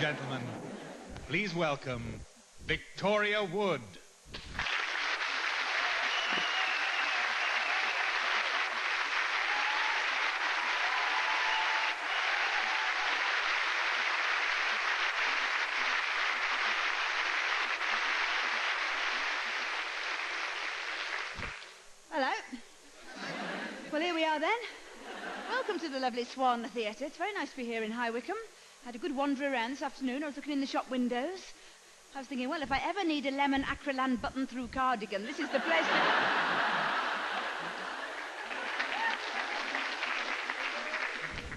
gentlemen, please welcome Victoria Wood. Hello. Well, here we are then. Welcome to the lovely Swan Theatre. It's very nice to be here in High Wycombe. I had a good wander around this afternoon. I was looking in the shop windows. I was thinking, well, if I ever need a lemon acrylan button-through cardigan, this is the place to...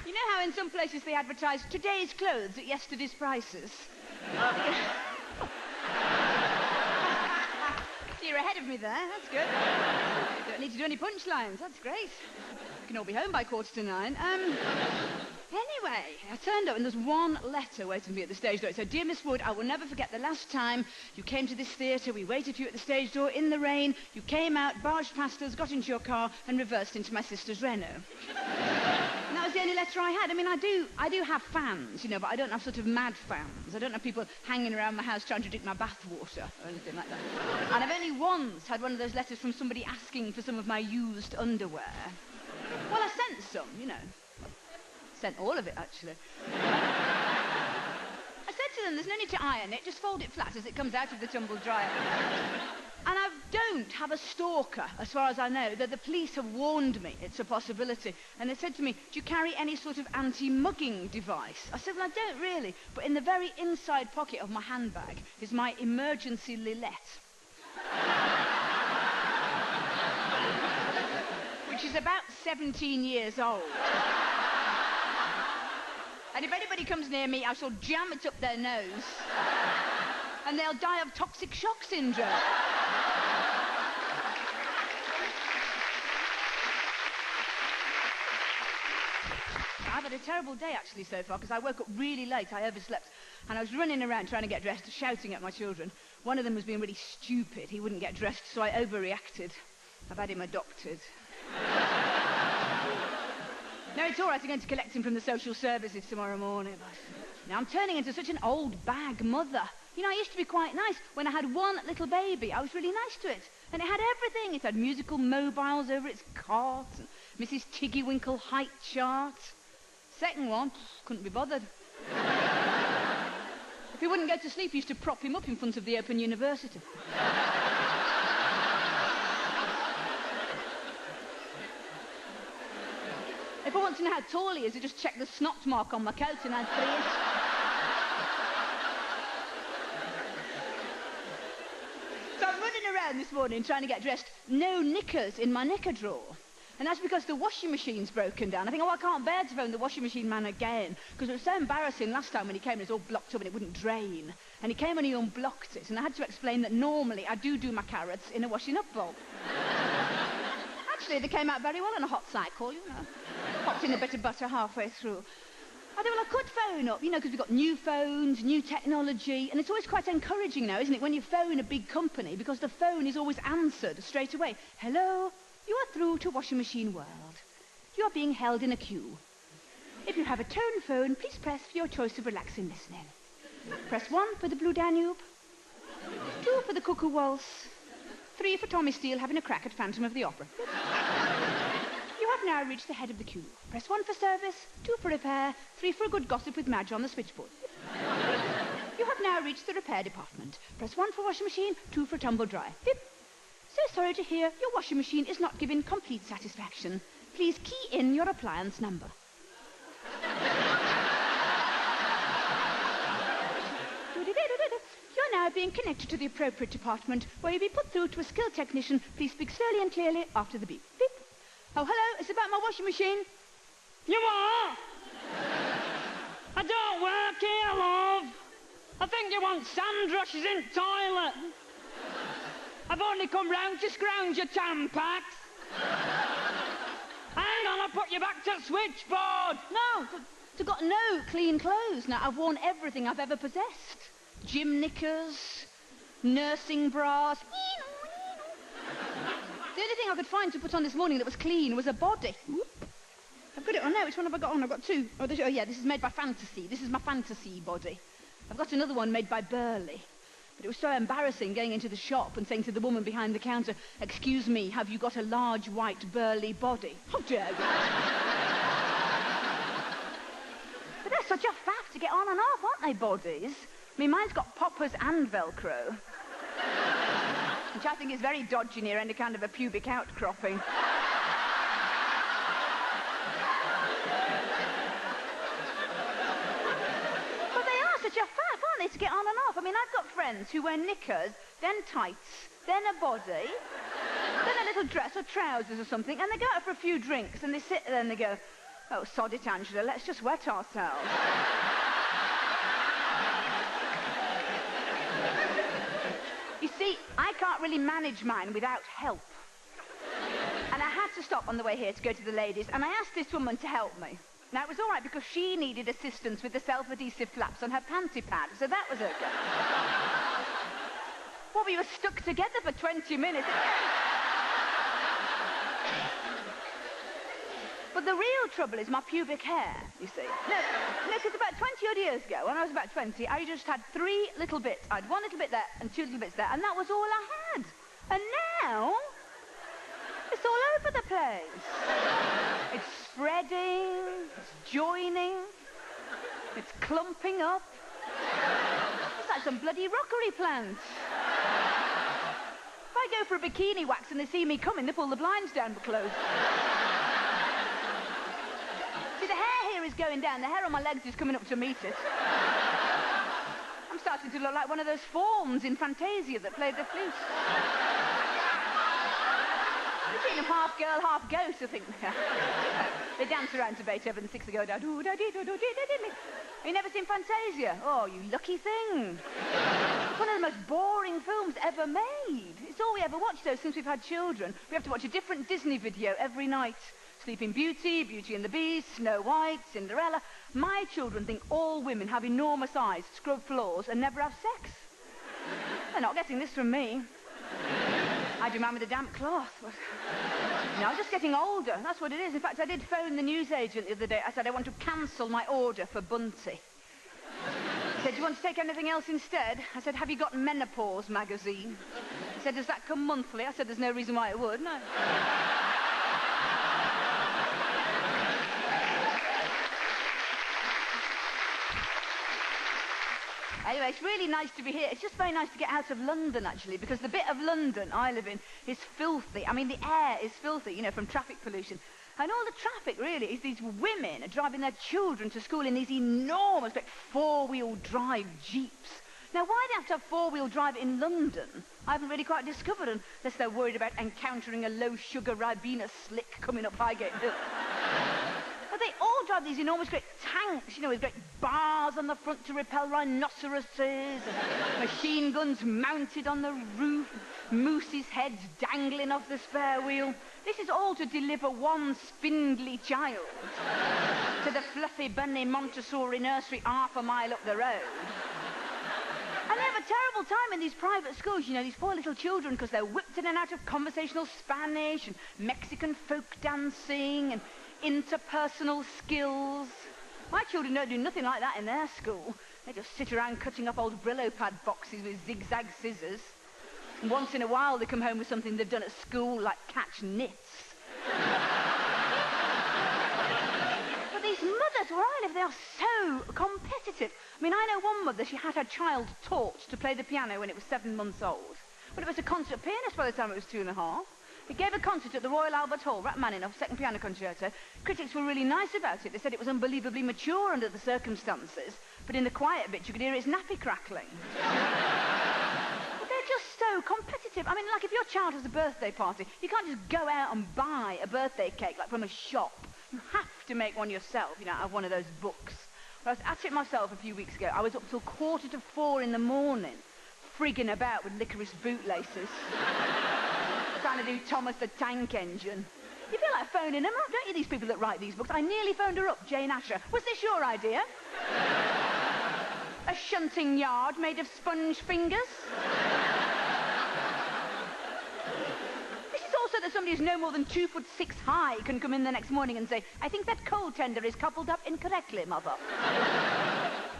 You know how in some places they advertise today's clothes at yesterday's prices? You're ahead of me there. That's good. Don't need to do any punchlines. That's great. We can all be home by 8:45. Anyway, I turned up and there's one letter waiting for me at the stage door. It said, "Dear Miss Wood, I will never forget the last time you came to this theatre. We waited for you at the stage door in the rain. You came out, barged past us, got into your car and reversed into my sister's Renault." And that was the only letter I had. I mean, I do have fans, you know, but I don't have sort of mad fans. I don't have people hanging around my house trying to drink my bathwater or anything like that. And I've only once had one of those letters from somebody asking for some of my used underwear. Well, I sent some, you know. Sent all of it, actually. I said to them, there's no need to iron it, just fold it flat as it comes out of the tumble dryer. And I don't have a stalker, as far as I know, though the police have warned me it's a possibility. And they said to me, do you carry any sort of anti-mugging device? I said, well, I don't really, but in the very inside pocket of my handbag is my emergency Lilette. Which is about 17 years old. And if anybody comes near me, I shall jam it up their nose. And they'll die of toxic shock syndrome. I've had a terrible day, actually, so far, because I woke up really late. I overslept. And I was running around trying to get dressed, shouting at my children. One of them was being really stupid. He wouldn't get dressed, so I overreacted. I've had him adopted. No, it's all right. I'm going to collect him from the social services tomorrow morning. Now, I'm turning into such an old bag mother. You know, I used to be quite nice. When I had one little baby, I was really nice to it. And it had everything. It had musical mobiles over its cart, and Mrs. Tiggywinkle height chart. Second one, couldn't be bothered. If he wouldn't go to sleep, he used to prop him up in front of the Open University. If I want to know how tall he is, I just check the snot mark on my coat and add 3 inches. So I'm running around this morning trying to get dressed. No knickers in my knicker drawer. And that's because the washing machine's broken down. I think, oh, I can't bear to phone the washing machine man again, because it was so embarrassing last time when he came and it was all blocked up and it wouldn't drain. And he came and he unblocked it, and I had to explain that normally I do my carrots in a washing up bowl. Actually, they came out very well on a hot cycle, you know. Popped in a bit of butter halfway through. I thought, well, I could phone up, you know, because we've got new phones, new technology, and it's always quite encouraging now, isn't it, when you phone a big company, because the phone is always answered straight away. Hello, you are through to Washing Machine World. You are being held in a queue. If you have a tone phone, please press for your choice of relaxing listening. Press 1 for the Blue Danube, 2 for the Cuckoo Waltz, 3 for Tommy Steele having a crack at Phantom of the Opera. You have now reached the head of the queue. Press 1 for service, 2 for repair, 3 for a good gossip with Madge on the switchboard. You have now reached the repair department. Press 1 for washing machine, 2 for tumble dry. Pip. So sorry to hear your washing machine is not giving complete satisfaction. Please key in your appliance number. You're now being connected to the appropriate department, where you'll be put through to a skilled technician. Please speak slowly and clearly after the beep. Beep. Oh, hello, it's about my washing machine. You what? I don't work here, love. I think you want Sandra, she's in toilet. I've only come round to scrounge your Tampax. Hang on, I'll put you back to the switchboard. No, I've got no clean clothes now. I've worn everything I've ever possessed. Gym knickers, nursing bras. The only thing I could find to put on this morning that was clean was a body. Whoop. I've got it on now. Which one have I got on? I've got 2. Oh, yeah, this is made by Fantasy. This is my Fantasy body. I've got another one made by Burley. But it was so embarrassing going into the shop and saying to the woman behind the counter, "Excuse me, have you got a large white Burley body?" How dare you? But they're such a faff to get on and off, aren't they, bodies? I mean, mine's got poppers and Velcro. Which I think is very dodgy near any kind of a pubic outcropping. Such a faff, aren't they, to get on and off? I mean, I've got friends who wear knickers, then tights, then a body, then a little dress or trousers or something, and they go out for a few drinks, and they sit there and they go, "Oh, sod it, Angela, let's just wet ourselves." You see, I can't really manage mine without help. And I had to stop on the way here to go to the ladies, and I asked this woman to help me. Now, it was all right because she needed assistance with the self-adhesive flaps on her panty pad, so that was okay. Well, we were stuck together for 20 minutes. But the real trouble is my pubic hair, you see. No, because about 20-odd years ago, when I was about 20, I just had 3 little bits. I had 1 little bit there and 2 little bits there, and that was all I had. And now, it's all over the place. It's spreading, it's joining, it's clumping up. It's like some bloody rockery plant. If I go for a bikini wax and they see me coming, they pull the blinds down for close. See, the hair here is going down, the hair on my legs is coming up to meet it. I'm starting to look like one of those fawns in Fantasia that played the flute. I'm half girl, half ghost, I think. They dance around to Beethoven, the 6 go down. You never seen Fantasia? Oh, you lucky thing. It's one of the most boring films ever made. It's all we ever watch, though, since we've had children. We have to watch a different Disney video every night. Sleeping Beauty, Beauty and the Beast, Snow White, Cinderella. My children think all women have enormous eyes, scrub floors, and never have sex. They're not getting this from me. I do mine with a damp cloth. But... No, I'm just getting older. That's what it is. In fact, I did phone the newsagent the other day. I said I want to cancel my order for Bunty. He said, "Do you want to take anything else instead?" I said, "Have you got Menopause magazine?" He said, "Does that come monthly?" I said, "There's no reason why it would, no." Anyway, it's really nice to be here. It's just very nice to get out of London, actually, because the bit of London I live in is filthy. I mean, the air is filthy, you know, from traffic pollution. And all the traffic, really, is these women are driving their children to school in these enormous, big four-wheel drive Jeeps. Now, why do they have to have four-wheel drive in London? I haven't really quite discovered, unless they're worried about encountering a low-sugar Ribena slick coming up Highgate Hill. But they all drive these enormous great tanks, you know, with great bars on the front to repel rhinoceroses, and machine guns mounted on the roof, mooses' heads dangling off the spare wheel. This is all to deliver one spindly child to the fluffy bunny Montessori nursery half a mile up the road. And they have a terrible time in these private schools, you know, these poor little children, because they're whipped in and out of conversational Spanish and Mexican folk dancing and interpersonal skills. My children don't do nothing like that in their school. They just sit around cutting up old Brillo pad boxes with zigzag scissors. And once in a while they come home with something they've done at school, like catch nits. But these mothers where I live, they are so competitive. I mean, I know one mother, she had her child taught to play the piano when it was 7 months old. But it was a concert pianist by the time it was 2.5. It gave a concert at the Royal Albert Hall, Rachmaninoff, second piano concerto. Critics were really nice about it. They said it was unbelievably mature under the circumstances, but in the quiet bits you could hear its nappy crackling. But they're just so competitive. I mean, like if your child has a birthday party, you can't just go out and buy a birthday cake, like from a shop. You have to make one yourself, you know, out of one of those books. But I was at it myself a few weeks ago. I was up till 3:45 in the morning, frigging about with licorice bootlaces. Trying to do Thomas the Tank Engine. You feel like phoning them up, don't you, these people that write these books? I nearly phoned her up, Jane Asher. Was this your idea? A shunting yard made of sponge fingers? This is also that somebody who's no more than 2'6" high can come in the next morning and say, "I think that coal tender is coupled up incorrectly, mother."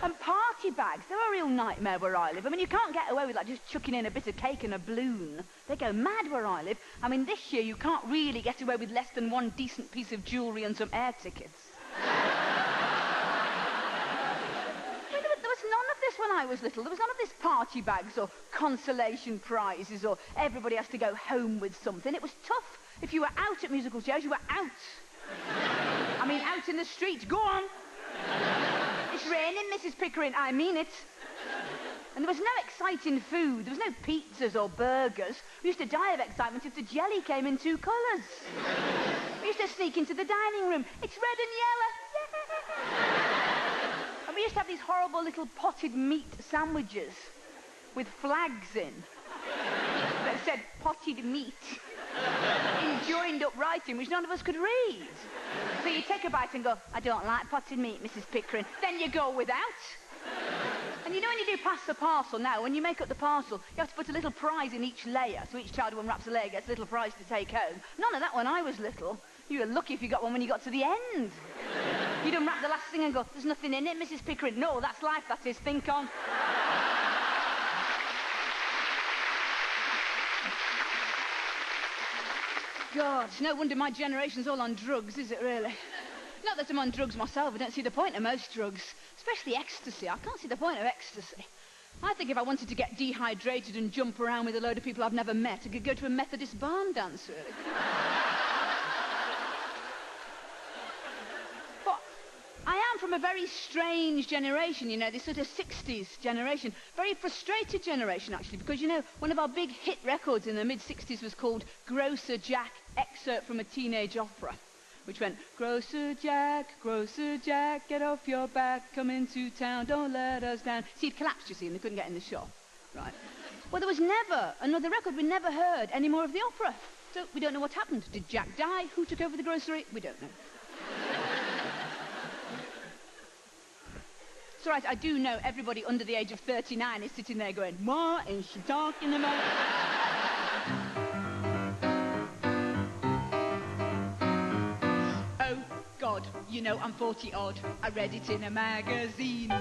And party bags, they're a real nightmare where I live. I mean, you can't get away with, like, just chucking in a bit of cake and a balloon. They go mad where I live. I mean, this year you can't really get away with less than one decent piece of jewellery and some air tickets. There was none of this when I was little. There was none of this party bags or consolation prizes or everybody has to go home with something. It was tough. If you were out at musical chairs, you were out. I mean, out in the street. Go on. It's raining, Mrs. Pickering. I mean it. And there was no exciting food. There was no pizzas or burgers. We used to die of excitement if the jelly came in 2 colours. We used to sneak into the dining room. It's red and yellow. And we used to have these horrible little potted meat sandwiches with flags in that said potted meat in joined up writing, which none of us could read. So you take a bite and go, I don't like potted meat, Mrs. Pickering. Then you go without. And you know when you do pass the parcel now, when you make up the parcel, you have to put a little prize in each layer. So each child who unwraps a layer gets a little prize to take home. None of that when I was little. You were lucky if you got one when you got to the end. You'd unwrap the last thing and go, there's nothing in it, Mrs. Pickering. No, that's life, that is. Think on. God, it's no wonder my generation's all on drugs, is it really? Not that I'm on drugs myself, I don't see the point of most drugs. Especially ecstasy. I can't see the point of ecstasy. I think if I wanted to get dehydrated and jump around with a load of people I've never met, I could go to a Methodist barn dance, really. But I am from a very strange generation, you know, this sort of 60s generation. Very frustrated generation, actually, because, you know, one of our big hit records in the mid-60s was called Grocer Jack, excerpt from a teenage opera, which went, Grocer Jack, get off your back, come into town, don't let us down. See, it collapsed, you see, and they couldn't get in the shop, right? Well, there was never another record. We never heard any more of the opera. So we don't know what happened. Did Jack die? Who took over the grocery? We don't know. It's all right, I do know everybody under the age of 39 is sitting there going, what is she talking about? Oh, God, you know I'm 40-odd. I read it in a magazine.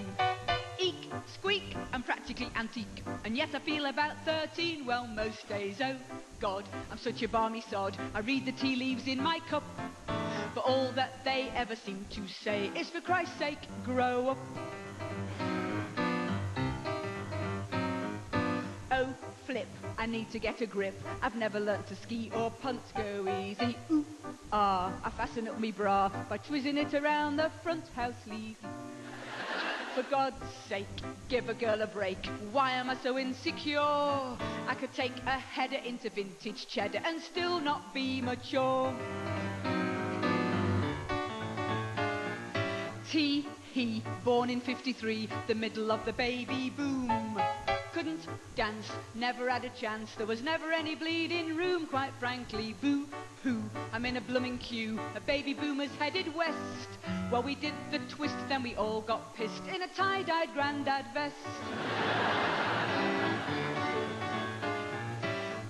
Eek, squeak, I'm practically antique. And yet I feel about 13, well, most days, oh, God, I'm such a balmy sod. I read the tea leaves in my cup. But all that they ever seem to say is, for Christ's sake, grow up. Oh, flip, I need to get a grip. I've never learnt to ski or punt, go easy. Ooh, ah, I fasten up me bra by twizzing it around the front house sleeve. For God's sake, give a girl a break. Why am I so insecure? I could take a header into vintage cheddar and still not be mature. He, born in 53, the middle of the baby boom. Couldn't dance, never had a chance. There was never any bleeding room, quite frankly. Boo-hoo, I'm in a blooming queue. A baby boomer's headed west. Well, we did the twist, then we all got pissed in a tie-dyed grandad vest.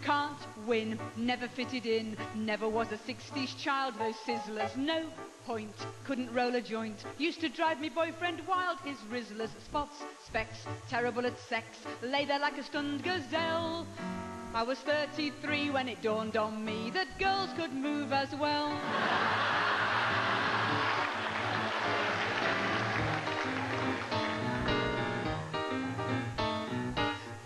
Can't win, never fitted in. Never was a 60s child, those sizzlers, no point. Couldn't roll a joint. Used to drive me boyfriend wild, his rizzlers. Spots, specks, terrible at sex. Lay there like a stunned gazelle. I was 33 when it dawned on me that girls could move as well.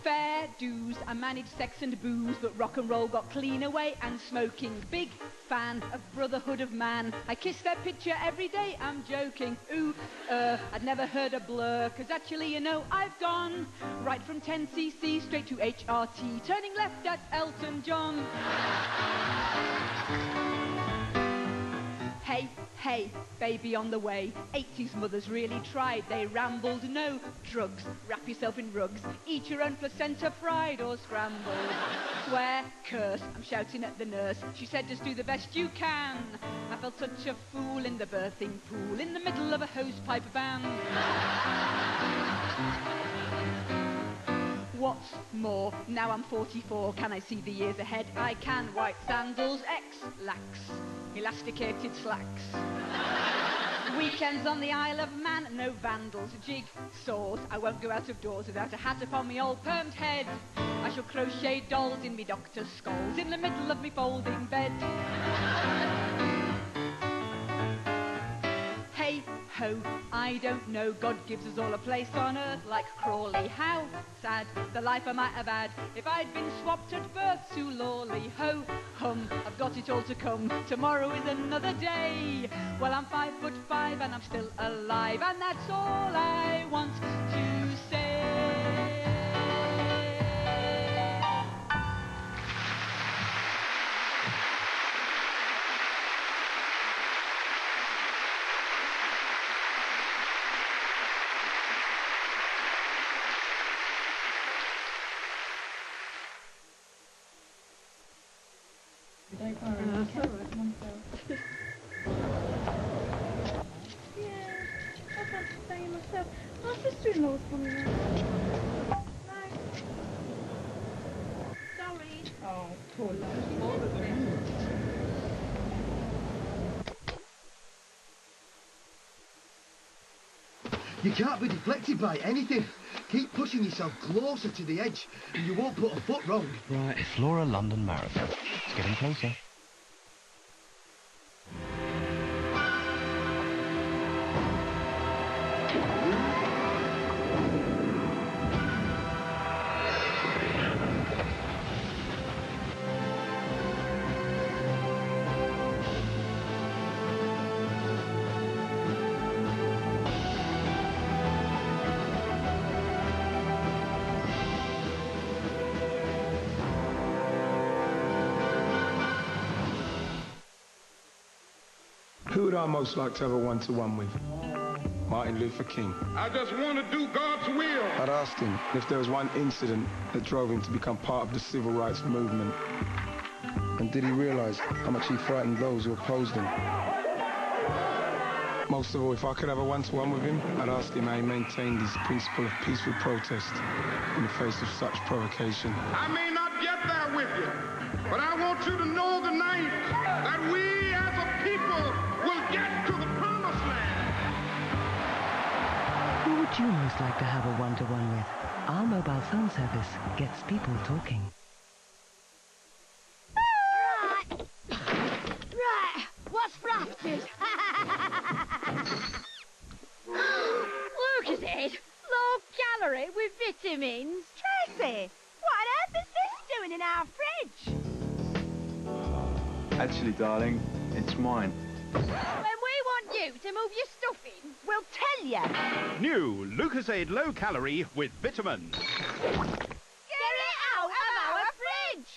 Fair dues, I managed sex and booze, but rock and roll got clean away and smoking. Big fan of Brotherhood of Man. I kiss their picture every day, I'm joking. Ooh, I'd never heard a Blur, 'cause actually, you know, I've gone right from 10cc straight to HRT, turning left at Elton John. Hey, hey, baby on the way. 80s mothers really tried. They rambled, no drugs. Wrap yourself in rugs. Eat your own placenta, fried or scrambled. Swear, curse, I'm shouting at the nurse. She said just do the best you can. I felt such a fool in the birthing pool in the middle of a hosepipe band. What's more, now I'm 44, can I see the years ahead? I can. White sandals, X-lax, elasticated slacks. Weekends on the Isle of Man, no vandals, jig, saws. I won't go out of doors without a hat upon me old permed head. I shall crochet dolls in me doctor's skulls in the middle of me folding bed. Hey ho, I don't know, God gives us all a place on earth like Crawley. How sad the life I might have had if I'd been swapped at birth to Lawley. Ho hum, I've got it all to come, tomorrow is another day. Well, I'm 5'5" and I'm still alive, and that's all I want to say. My sister-in-law's coming in. Sorry. Oh, poor love. You can't be deflected by anything. Keep pushing yourself closer to the edge, and you won't put a foot wrong. Right, Flora London Marathon. It's getting closer. Who would I most like to have a one-to-one with? Martin Luther King. I just want to do God's will. I'd ask him if there was one incident that drove him to become part of the civil rights movement. And did he realize how much he frightened those who opposed him? Most of all, if I could have a one-to-one with him, I'd ask him how he maintained his principle of peaceful protest in the face of such provocation. I may not get there with you, but I want you to know tonight that we as a people will get to the promised land. Who would you most like to have a one-to-one with? Our mobile phone service gets people talking. Right, what's frafted? Look at it, low calorie with vitamins. Tracy, what on earth is this doing in our fridge? Actually, darling, it's mine. When we want you to move your stuff in, We'll tell you. New Lucasade Low Calorie with vitamins. get it out of our fridge.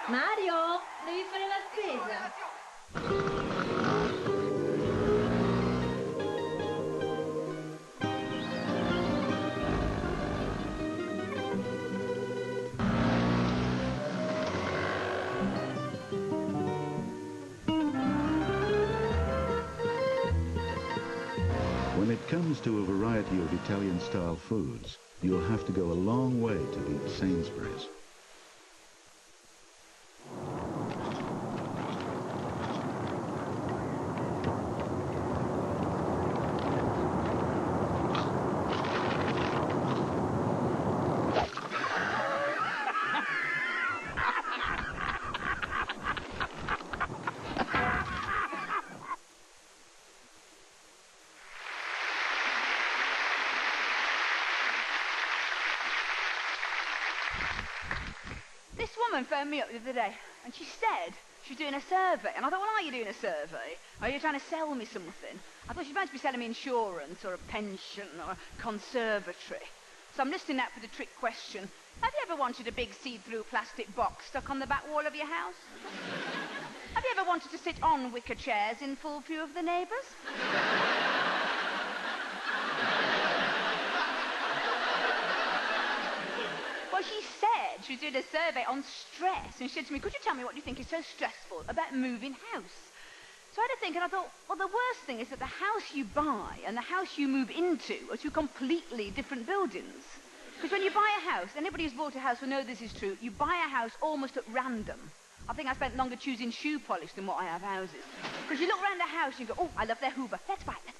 Mario, devi fare la spesa. When it comes to a variety of Italian-style foods, you'll have to go a long way to beat Sainsbury's. This woman phoned me up the other day, and she said she was doing a survey. And I thought, well, are you doing a survey? Are you trying to sell me something? I thought she might be selling me insurance or a pension or a conservatory. So I'm listening out for the trick question. Have you ever wanted a big see-through plastic box stuck on the back wall of your house? Have you ever wanted to sit on wicker chairs in full view of the neighbours? Well, she said she was doing a survey on stress, and she said to me, could you tell me what you think is so stressful about moving house? So I had to think, and I thought, well, the worst thing is that the house you buy and the house you move into are two completely different buildings. Because when you buy a house, anybody who's bought a house will know this is true, you buy a house almost at random. I think I spent longer choosing shoe polish than what I have houses. Because you look around the house and you go, oh, I love their Hoover. Let's buy it.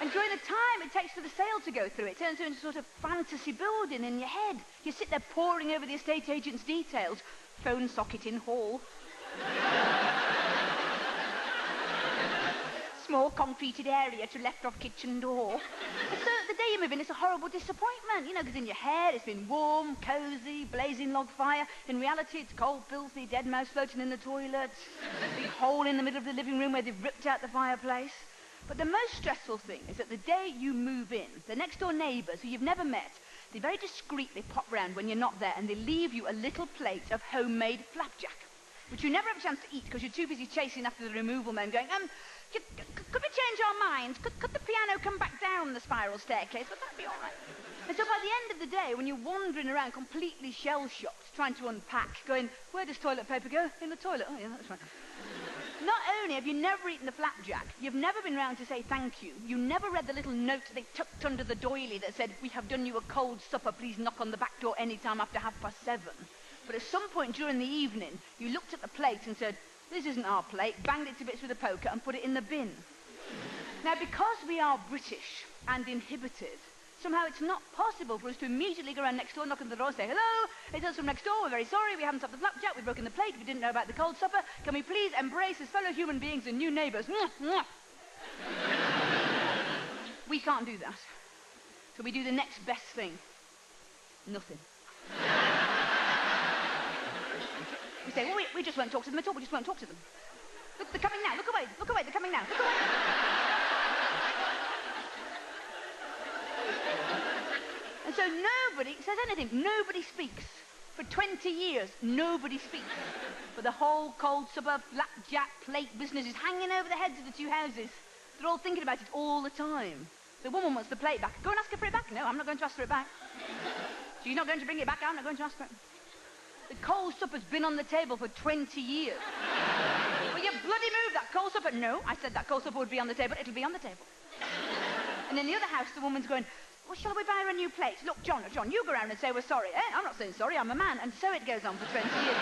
And during the time it takes for the sale to go through, it turns into a sort of fantasy building in your head. You sit there poring over the estate agent's details. Phone socket in hall. Small concreted area to left of kitchen door. And so the day you move in, it's a horrible disappointment, you know, because in your head it's been warm, cosy, blazing log fire. In reality, it's cold, filthy, dead mouse floating in the toilet, big hole in the middle of the living room where they've ripped out the fireplace. But the most stressful thing is that the day you move in, the next door neighbours who you've never met, they very discreetly pop round when you're not there and they leave you a little plate of homemade flapjack, which you never have a chance to eat because you're too busy chasing after the removal men going, could we change our minds? Could the piano come back down the spiral staircase? Would that be all right? And so by the end of the day, when you're wandering around completely shell-shocked, trying to unpack, going, where does toilet paper go? In the toilet. Oh, yeah, that's right. Not only have you never eaten the flapjack, you've never been round to say thank you. You never read the little note they tucked under the doily that said, we have done you a cold supper, please knock on the back door any time after 7:30. But at some point during the evening, you looked at the plate and said, this isn't our plate, banged it to bits with a poker and put it in the bin. Now, because we are British and inhibited, somehow it's not possible for us to immediately go around next door, knock on the door, say, hello, it's us from next door, we're very sorry, we haven't stopped the flapjack, we've broken the plate, we didn't know about the cold supper, can we please embrace as fellow human beings and new neighbours? We can't do that. So we do the next best thing. Nothing. We say, well, we just won't talk to them at all, we just won't talk to them. Look, they're coming now, look away, they're coming now, look away. And so nobody says anything, nobody speaks. For 20 years, nobody speaks. But the whole cold supper, flapjack, plate business is hanging over the heads of the two houses. They're all thinking about it all the time. The woman wants the plate back. Go and ask her for it back. No, I'm not going to ask for it back. She's not going to bring it back. I'm not going to ask for it. The cold supper's been on the table for 20 years. Will you bloody move that cold supper? No, I said that cold supper would be on the table. It'll be on the table. And in the other house, the woman's going, well, shall we buy her a new plate? Look, John, you go around and say we're sorry. Eh? I'm not saying sorry, I'm a man. And so it goes on for 20 years.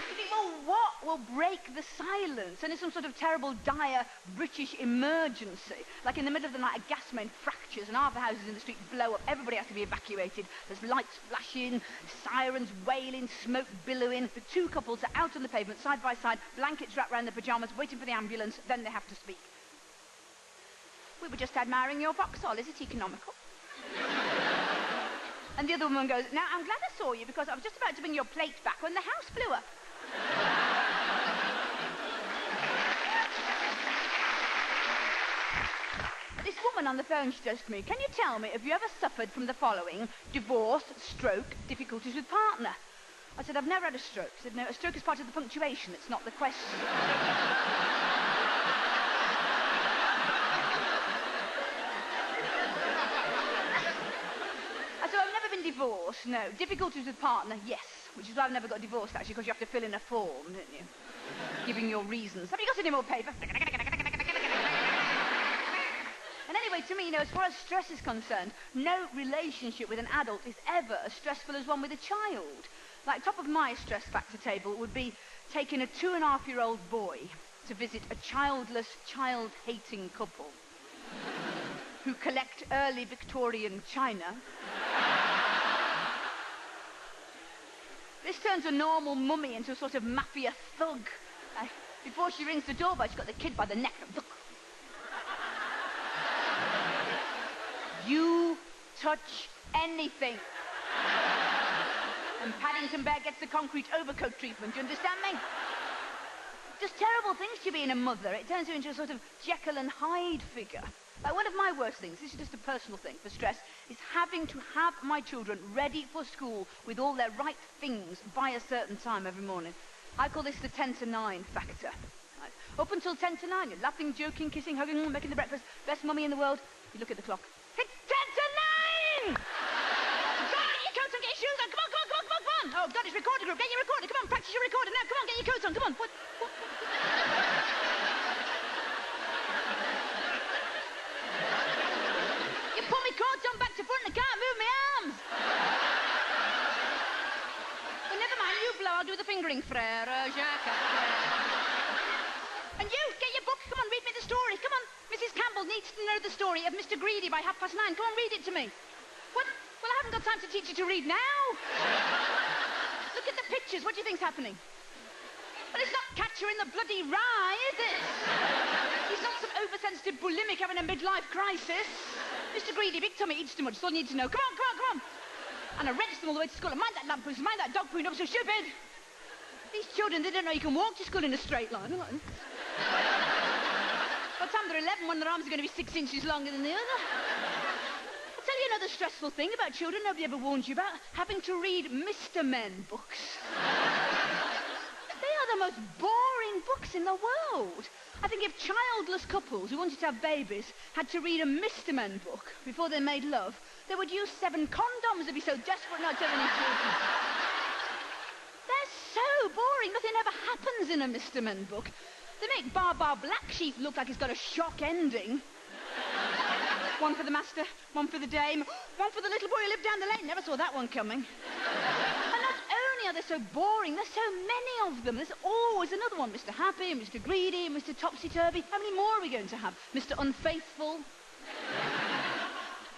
You think, well, what will break the silence? And it's some sort of terrible, dire British emergency. Like in the middle of the night, a gas main fractures and half the houses in the street blow up. Everybody has to be evacuated. There's lights flashing, sirens wailing, smoke billowing. The two couples are out on the pavement, side by side, blankets wrapped around their pyjamas, waiting for the ambulance. Then they have to speak. We were just admiring your Vauxhall. Is it economical? And the other woman goes, now, I'm glad I saw you because I was just about to bring your plate back when the house blew up. This woman on the phone, she says to me, can you tell me, have you ever suffered from the following? Divorce, stroke, difficulties with partner. I said, I've never had a stroke. She said, no, a stroke is part of the punctuation. It's not the question. I said, I've never been divorced, no. Difficulties with partner, yes. Which is why I've never got divorced, actually, because you have to fill in a form, don't you? Giving your reasons. Have you got any more paper? And anyway, to me, you know, as far as stress is concerned, no relationship with an adult is ever as stressful as one with a child. Like, top of my stress factor table would be taking a 2.5-year-old boy to visit a childless, child-hating couple who collect early Victorian china. This turns a normal mummy into a sort of mafia thug. Before she rings the doorbell, she's got the kid by the neck. Look. You touch anything. And Paddington Bear gets the concrete overcoat treatment. Do you understand me? Just terrible things to being a mother. It turns you into a sort of Jekyll and Hyde figure. Like, one of my worst things, this is just a personal thing for stress, is having to have my children ready for school with all their right things by a certain time every morning. I call this the 10 to 9 factor. Right. Up until 10 to 9, you're laughing, joking, kissing, hugging, making the breakfast, best mummy in the world. You look at the clock. It's 10 to 9! Go on, get your coats on, get your shoes on. Come on, come on, come on, come on, come on. Oh, God, it's recorder group. Get your recorder. Come on, practice your recorder now. Come on, get your coats on. Come on. What? You pull me coat suffering, frère Jacques. And you, get your book. Come on, read me the story. Come on. Mrs. Campbell needs to know the story of Mr. Greedy by 9:30. Come on, read it to me. What? Well, I haven't got time to teach you to read now. Look at the pictures. What do you think's happening? Well, it's not Catcher in the Bloody Rye, is it? He's not some oversensitive bulimic having a midlife crisis. Mr. Greedy, big tummy, eats too much. That's all you need to know. Come on, come on, come on. And I rents them all the way to school. And mind that lamp post, mind that dog poo, not so stupid. These children, they don't know you can walk to school in a straight line. By the time they're 11, one of their arms are going to be 6 inches longer than the other. I'll tell you another stressful thing about children nobody ever warned you about. Having to read Mr. Men books. They are the most boring books in the world. I think if childless couples who wanted to have babies had to read a Mr. Men book before they made love, they would use 7 condoms. They'd be so desperate not to have any children. They're so boring. Nothing ever happens in a Mr. Men book. They make Bar Black Sheep look like it's got a shock ending. One for the master, one for the dame, one for the little boy who lived down the lane. Never saw that one coming. And not only are they so boring, there's so many of them. There's always another one. Mr. Happy, Mr. Greedy, Mr. Topsy-Turvy. How many more are we going to have? Mr. Unfaithful,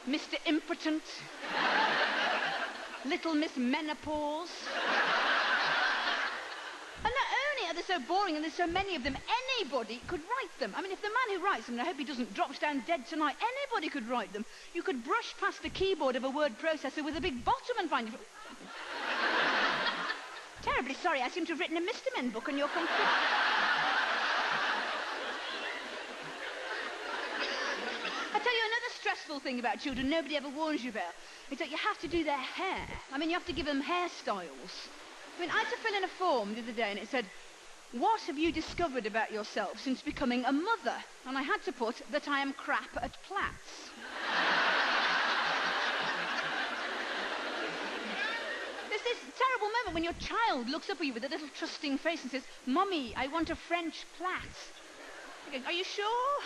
Mr. Impotent, Little Miss Menopause. And not only are they so boring and there's so many of them, anybody could write them. I mean, if the man who writes them, and I hope he doesn't drop down dead tonight, anybody could write them. You could brush past the keyboard of a word processor with a big bottom and find it. Terribly sorry, I seem to have written a Mr. Men book on your computer. I tell you another stressful thing about children nobody ever warns you about. Is that you have to do their hair. I mean, you have to give them hairstyles. I mean, I had to fill in a form the other day and it said, what have you discovered about yourself since becoming a mother? And I had to put that I am crap at plaits. There's this terrible moment when your child looks up at you with a little trusting face and says, Mummy, I want a French plait. You go, are you sure?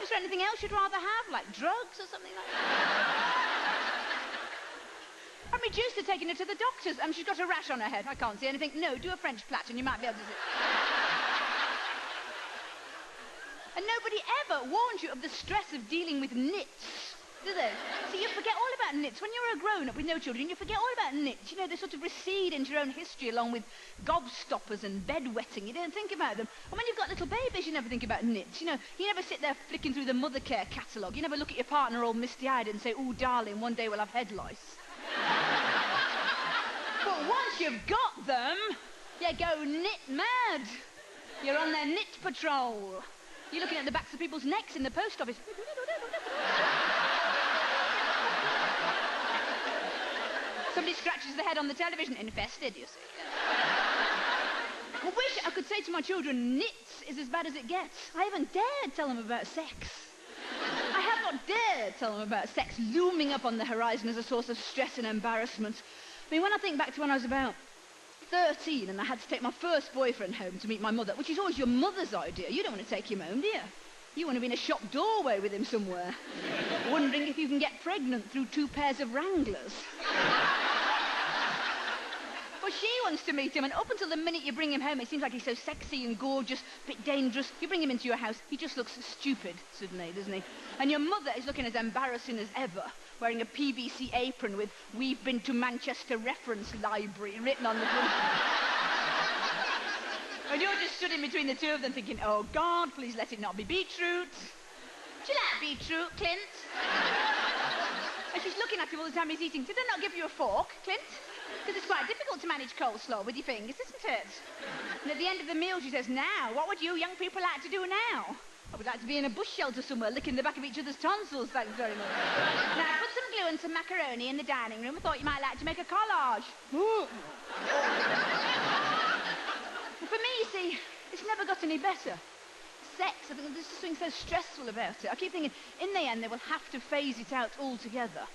Is there anything else you'd rather have, like drugs or something like that? I'm reduced to taking her to the doctor's. She's got a rash on her head. I can't see anything. No, do a French plait and you might be able to see. And nobody ever warned you of the stress of dealing with nits, do they? So you forget all about nits. When you're a grown-up with no children, you forget all about nits. You know, they sort of recede into your own history along with gobstoppers and bedwetting. You don't think about them. And when you've got little babies, you never think about nits. You know, you never sit there flicking through the mother care catalogue. You never look at your partner all misty-eyed and say, oh, darling, one day we'll have head lice. But once you've got them, you go knit mad. You're on their knit patrol. You're looking at the backs of people's necks in the post office. Somebody scratches the head on the television. Infested, you see. I wish I could say to my children, knits is as bad as it gets. I haven't dared tell them about sex. I have not dared tell them about sex looming up on the horizon as a source of stress and embarrassment. I mean, when I think back to when I was about 13 and I had to take my first boyfriend home to meet my mother, which is always your mother's idea. You don't want to take him home, do you? You want to be in a shop doorway with him somewhere, wondering if you can get pregnant through 2 pairs of Wranglers. Well, she wants to meet him, and up until the minute you bring him home, it seems like he's so sexy and gorgeous, a bit dangerous. You bring him into your house, he just looks stupid, suddenly, doesn't he? And your mother is looking as embarrassing as ever, wearing a PVC apron with "We've been to Manchester Reference Library" written on the front. And you're just stood in between the two of them thinking, oh, God, please let it not be beetroot. Do you like beetroot, Clint? And she's looking at him all the time he's eating. Did they not give you a fork, Clint? Because it's quite difficult to manage coleslaw with your fingers, isn't it? And at the end of the meal, she says, now, what would you young people like to do now? I would like to be in a bush shelter somewhere, licking the back of each other's tonsils, thanks very much. Now, put some glue and some macaroni in the dining room. I thought you might like to make a collage. For me, you see, it's never got any better. Sex, I think there's just something so stressful about it. I keep thinking, in the end, they will have to phase it out altogether.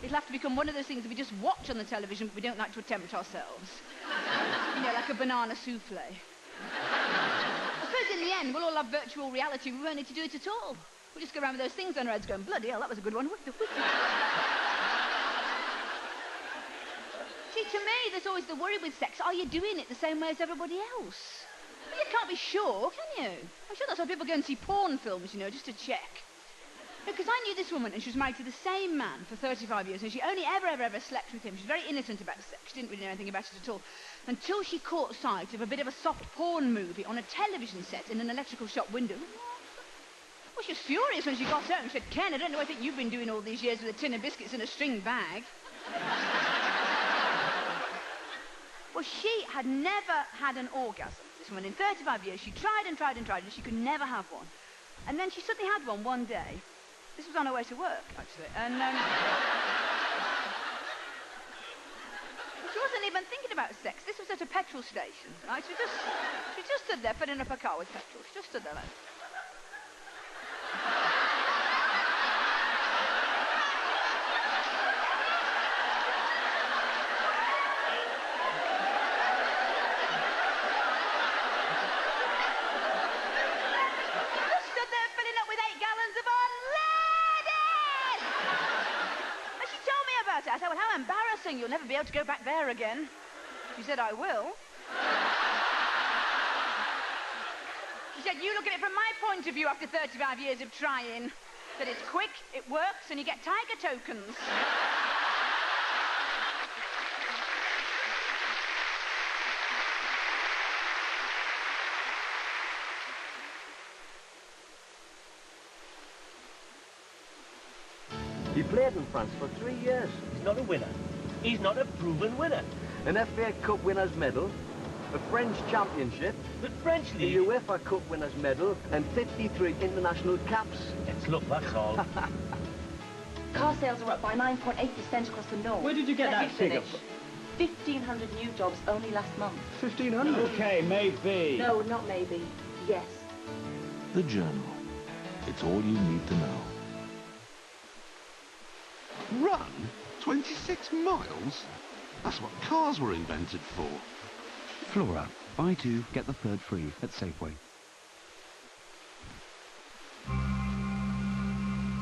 It'll have to become one of those things that we just watch on the television, but we don't like to attempt ourselves. You know, like a banana souffle. I suppose in the end, we'll all have virtual reality. We won't need to do it at all. We'll just go around with those things on our heads going, bloody hell, that was a good one. See, to me, there's always the worry with sex. Are you doing it the same way as everybody else? Well, you can't be sure, can you? I'm sure that's why people go and see porn films, you know, just to check. Because I knew this woman, and she was married to the same man for 35 years, and she only ever slept with him. She was very innocent about sex. She didn't really know anything about it at all. Until she caught sight of a bit of a soft porn movie on a television set in an electrical shop window. Well, she was furious when she got home. She said, Ken, I don't know what I think you've been doing all these years with a tin of biscuits in a string bag. Well, she had never had an orgasm. This woman, in 35 years, she tried and tried and tried, and she could never have one. And then she suddenly had one day. This was on her way to work, actually, and she wasn't even thinking about sex. This was at a petrol station, right? She just stood there filling up her car with petrol. She just stood there like... I said, well, how embarrassing. You'll never be able to go back there again. She said, I will. She said, you look at it from my point of view after 35 years of trying. That it's quick, it works, and you get tiger tokens. He played in France for 3 years. He's not a winner. He's not a proven winner. An FA Cup winner's medal, a French championship, the French League, the UEFA Cup winner's medal, and 53 international caps. Let's look, that's all. Car sales are up by 9.8% across the north. Where did you get that figure from? 1,500 new jobs only last month. 1,500? Okay, maybe. No, not maybe. Yes. The Journal. It's all you need to know. Run? 26 miles? That's what cars were invented for. Flora. Buy two, get the third free at Safeway.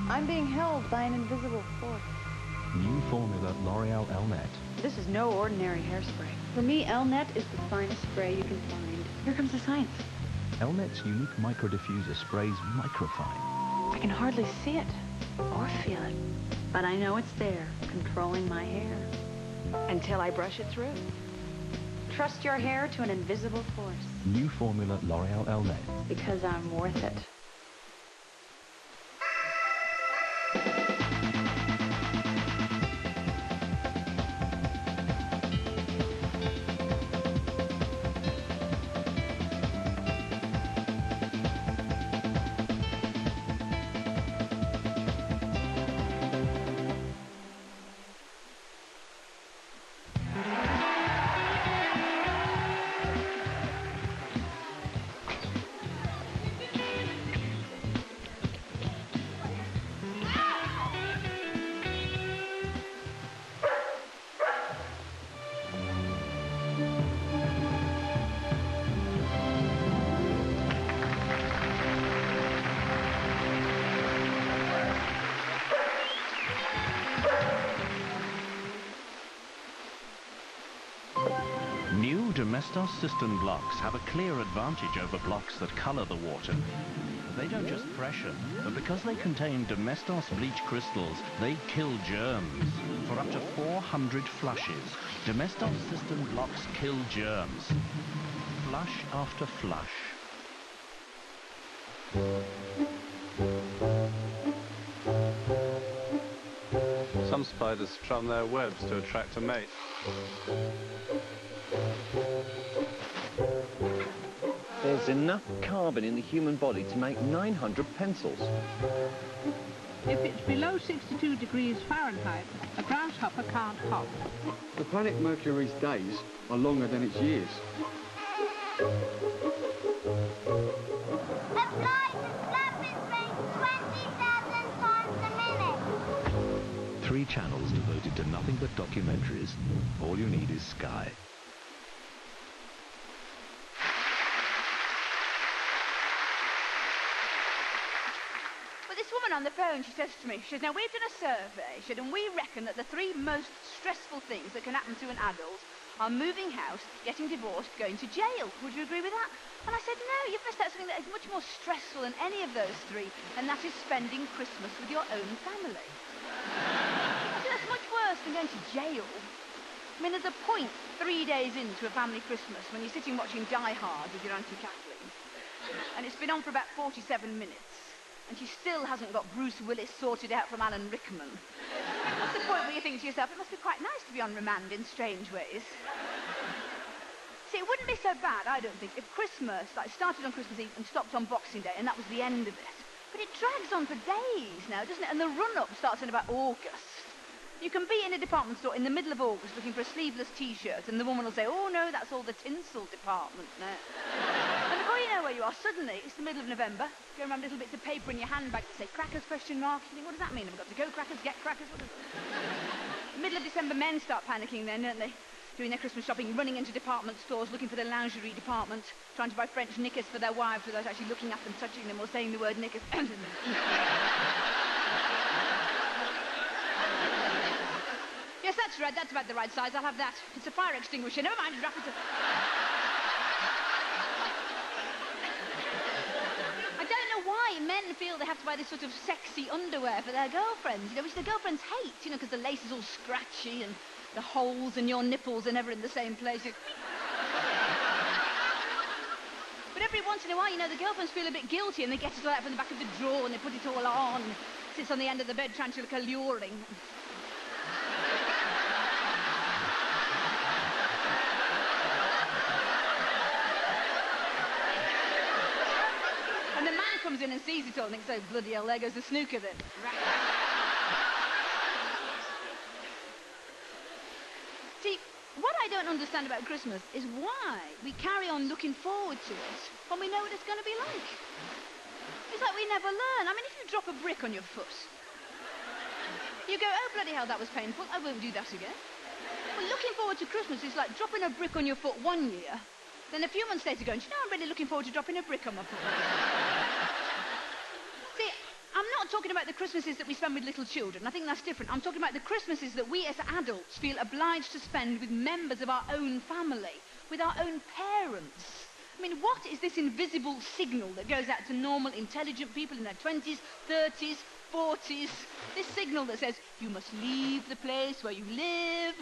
I'm being held by an invisible force. New formula L'Oreal Elnet. This is no ordinary hairspray. For me, Elnet is the finest spray you can find. Here comes the science. Elnet's unique micro-diffuser sprays microfine. I can hardly see it or feel it, but I know it's there, controlling my hair, until I brush it through. Trust your hair to an invisible force. New formula L'Oreal Elnet. Because I'm worth it. New Domestos cistern blocks have a clear advantage over blocks that colour the water. They don't just freshen, but because they contain Domestos bleach crystals, they kill germs. For up to 400 flushes, Domestos cistern blocks kill germs. Flush after flush. Some spiders strum their webs to attract a mate. There's enough carbon in the human body to make 900 pencils. If it's below 62 degrees Fahrenheit, a grasshopper can't hop. The planet Mercury's days are longer than its years. The flies and flappers range 20,000 times a minute. 3 channels devoted to nothing but documentaries. All you need is Sky. on the phone, she says to me, she says, now we've done a survey, she said, and we reckon that the 3 most stressful things that can happen to an adult are moving house, getting divorced, going to jail. Would you agree with that? And I said, no, you've missed out something that is much more stressful than any of those 3, and that is spending Christmas with your own family. I said, that's much worse than going to jail. I mean, there's a point 3 days into a family Christmas when you're sitting watching Die Hard with your Auntie Kathleen, and it's been on for about 47 minutes, and she still hasn't got Bruce Willis sorted out from Alan Rickman. What's the point where you think to yourself, it must be quite nice to be on remand in strange ways? See, it wouldn't be so bad, I don't think, if Christmas, like, started on Christmas Eve and stopped on Boxing Day, and that was the end of it. But it drags on for days now, doesn't it? And the run-up starts in about August. You can be in a department store in the middle of August looking for a sleeveless T-shirt, and the woman will say, oh, no, that's all the tinsel department now. And before you know where you are, suddenly, it's the middle of November, going around little bits of paper in your handbag that say crackers, question mark. You think, what does that mean? Have we got to go crackers, get crackers? What does it... Middle of December, men start panicking then, don't they? Doing their Christmas shopping, running into department stores, looking for the lingerie department, trying to buy French knickers for their wives without actually looking at them, touching them, or saying the word knickers. Yes, that's right. That's about the right size. I'll have that. It's a fire extinguisher. Never mind. Wrap it up. I don't know why men feel they have to buy this sort of sexy underwear for their girlfriends, you know, which their girlfriends hate, you know, because the lace is all scratchy and the holes in your nipples are never in the same place. But every once in a while, you know, the girlfriends feel a bit guilty and they get it all out from the back of the drawer and they put it all on. Sits on the end of the bed trying to look alluring. And the man comes in and sees it all and thinks, oh, bloody hell, there goes the snooker then. See, what I don't understand about Christmas is why we carry on looking forward to it when we know what it's going to be like. It's like we never learn. I mean, if you drop a brick on your foot, you go, oh, bloody hell, that was painful. I won't do that again. Well, looking forward to Christmas is like dropping a brick on your foot one year, then a few months later going, you know, I'm really looking forward to dropping a brick on my foot. See, I'm not talking about the Christmases that we spend with little children. I think that's different. I'm talking about the Christmases that we as adults feel obliged to spend with members of our own family, with our own parents. I mean, what is this invisible signal that goes out to normal, intelligent people in their 20s, 30s, 40s? This signal that says, you must leave the place where you live,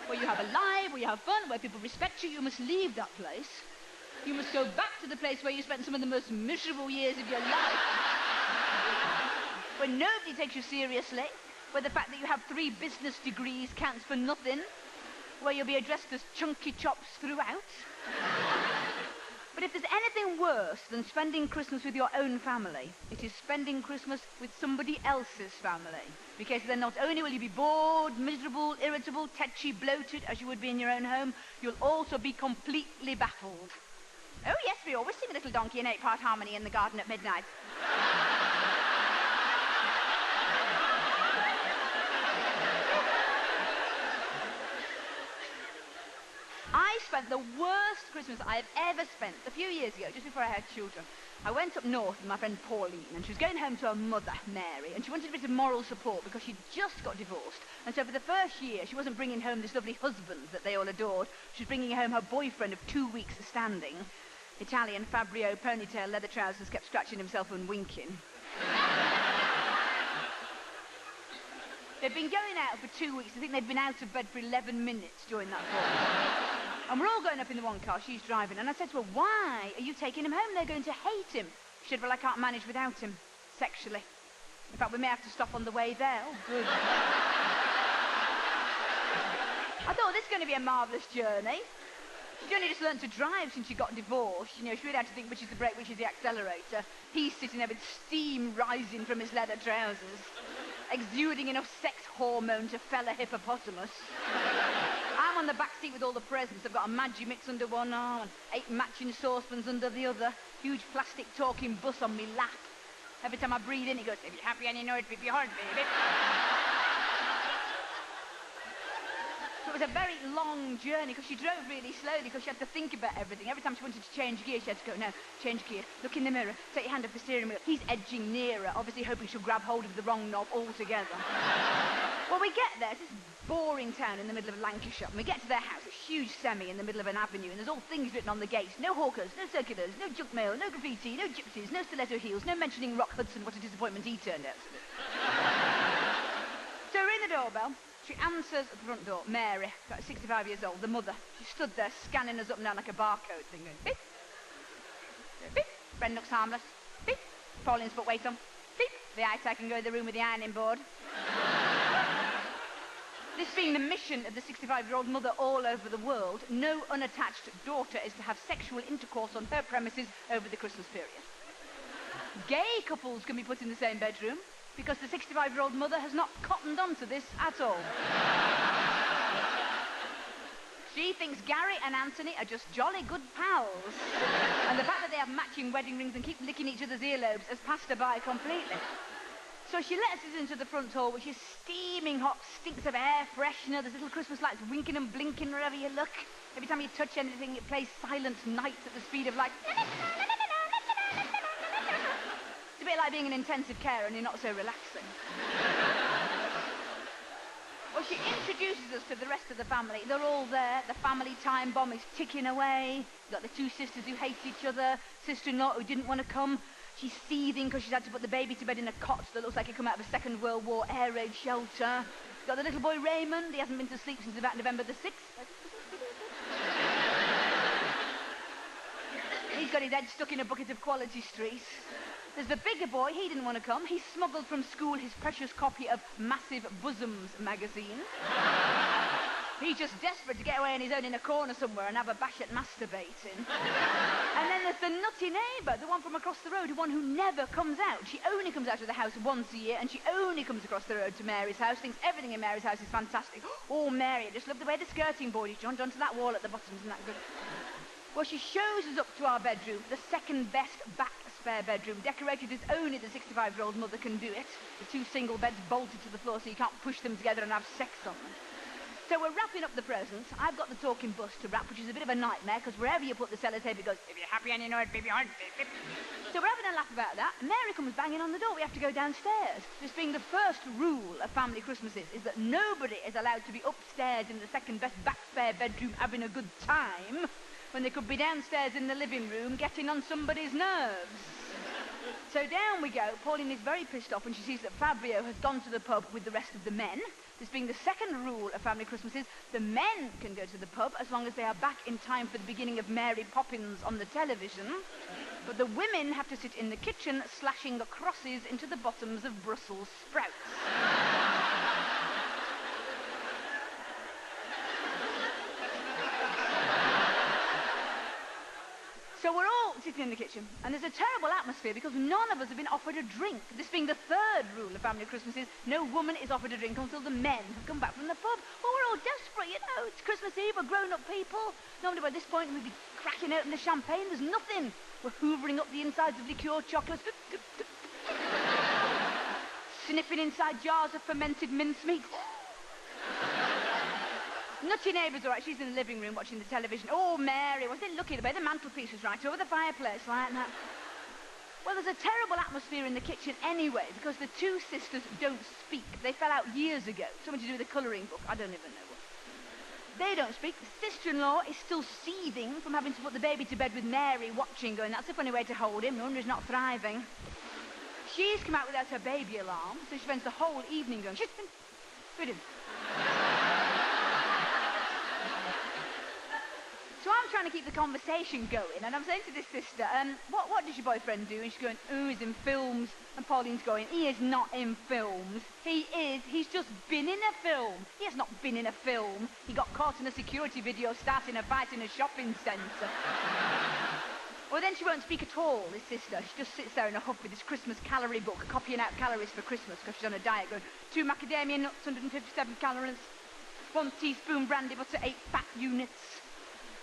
where you have a life, where you have fun, where people respect you. You must leave that place. You must go back to the place where you spent some of the most miserable years of your life, where nobody takes you seriously, where the fact that you have 3 business degrees counts for nothing, where you'll be addressed as chunky chops throughout. But if there's anything worse than spending Christmas with your own family, it is spending Christmas with somebody else's family. Because then not only will you be bored, miserable, irritable, tetchy, bloated, as you would be in your own home, you'll also be completely baffled. Oh yes, we always sing a little donkey in 8-part harmony in the garden at midnight. I spent the worst Christmas I've ever spent a few years ago, just before I had children. I went up north with my friend Pauline, and she was going home to her mother, Mary, and she wanted a bit of moral support because she'd just got divorced. And so for the first year, she wasn't bringing home this lovely husband that they all adored. She was bringing home her boyfriend of 2 weeks standing. Italian Fabrio ponytail, leather trousers, kept scratching himself and winking. They'd been going out for 2 weeks. I think they'd been out of bed for 11 minutes during that fortnight. And we're all going up in the one car, she's driving. And I said to her, why are you taking him home? They're going to hate him. She said, well, I can't manage without him, sexually. In fact, we may have to stop on the way there. Oh, good. I thought, this is going to be a marvellous journey. She'd only just learned to drive since she got divorced. You know, she really had to think which is the brake, which is the accelerator. He's sitting there with steam rising from his leather trousers, exuding enough sex hormone to fell a hippopotamus. I'm on the back seat with all the presents. I've got a Magimix under one arm and 8 matching saucepans under the other. Huge plastic talking bus on me lap. Every time I breathe in, it goes, if you're happy and you know it, if you're hard, baby. So it was a very long journey because she drove really slowly because she had to think about everything. Every time she wanted to change gear, she had to go, no, change gear, look in the mirror, take your hand off the steering wheel. He's edging nearer, obviously hoping she'll grab hold of the wrong knob altogether. Well, we get there, it's this boring town in the middle of Lancashire, and we get to their house, a huge semi in the middle of an avenue, and there's all things written on the gates. No hawkers, no circulars, no junk mail, no graffiti, no gypsies, no stiletto heels, no mentioning Rock Hudson, what a disappointment he turned out to be. So we're in the doorbell. She answers at the front door. Mary, about 65 years old, the mother. She stood there scanning us up and down like a barcode thing, going beep, beep. Friend looks harmless. Beep. Pauline's put weight on. Beep. The eye can go in the room with the ironing board. This being the mission of the 65-year-old mother all over the world, no unattached daughter is to have sexual intercourse on her premises over the Christmas period. Gay couples can be put in the same bedroom, because the 65-year-old mother has not cottoned on to this at all. She thinks Gary and Anthony are just jolly good pals. And the fact that they have matching wedding rings and keep licking each other's earlobes has passed her by completely. So she lets us into the front hall, which is steaming hot, stinks of air freshener. There's little Christmas lights winking and blinking wherever you look. Every time you touch anything, it plays Silent Night at the speed of light. It's a bit like being in intensive care and you're not so relaxing. Well, she introduces us to the rest of the family. They're all there. The family time bomb is ticking away. You've got the two sisters who hate each other, sister-in-law who didn't want to come. She's seething because she's had to put the baby to bed in a cot that looks like it come out of a Second World War air raid shelter. You've got the little boy Raymond. He hasn't been to sleep since about November the 6th. He's got his head stuck in a bucket of Quality Street. There's the bigger boy, he didn't want to come. He smuggled from school his precious copy of Massive Bosoms magazine. He's just desperate to get away on his own in a corner somewhere and have a bash at masturbating. And then there's the nutty neighbour, the one from across the road, the one who never comes out. She only comes out of the house once a year, and she only comes across the road to Mary's house, thinks everything in Mary's house is fantastic. Oh, Mary, I just love the way the skirting board is joined onto that wall at the bottom, isn't that good? Well, she shows us up to our bedroom, the second best back spare bedroom, decorated as only the 65-year-old mother can do it. The two single beds bolted to the floor so you can't push them together and have sex on them. So we're wrapping up the presents. I've got the talking bus to wrap, which is a bit of a nightmare, because wherever you put the sellotape, it goes, if you're happy and you know it, baby, on. So we're having a laugh about that. Mary comes banging on the door. We have to go downstairs. This being the first rule of family Christmases is that nobody is allowed to be upstairs in the second best back spare bedroom having a good time when they could be downstairs in the living room getting on somebody's nerves. So down we go. Pauline is very pissed off when she sees that Fabio has gone to the pub with the rest of the men. This being the second rule of family Christmases, the men can go to the pub as long as they are back in time for the beginning of Mary Poppins on the television. But the women have to sit in the kitchen slashing crosses into the bottoms of Brussels sprouts. So we're all sitting in the kitchen, and there's a terrible atmosphere because none of us have been offered a drink. This being the third rule of family Christmases, no woman is offered a drink until the men have come back from the pub. Well, we're all desperate, you know. It's Christmas Eve, we're grown-up people. Normally by this point we'd be cracking open the champagne. There's nothing. We're hoovering up the insides of liqueur chocolates. Sniffing inside jars of fermented mincemeat. Nutty neighbour's all right. She's in the living room watching the television. Oh, Mary, wasn't it lucky the way the mantelpiece was right over the fireplace like that? Well, there's a terrible atmosphere in the kitchen anyway because the two sisters don't speak. They fell out years ago. Something to do with the colouring book. I don't even know what. They don't speak. The sister-in-law is still seething from having to put the baby to bed with Mary watching, going, that's a funny way to hold him. No wonder he's not thriving. She's come out without her baby alarm, so she spends the whole evening going, shit, food him. So I'm trying to keep the conversation going, and I'm saying to this sister, what does your boyfriend do? And she's going, oh, he's in films. And Pauline's going, he is not in films. He's just been in a film. He has not been in a film. He got caught in a security video starting a fight in a shopping centre. Well, then she won't speak at all, this sister. She just sits there in a huff with this Christmas calorie book, copying out calories for Christmas, because she's on a diet, going, 2 macadamia nuts, 157 calories, 1 teaspoon brandy butter, 8 fat units.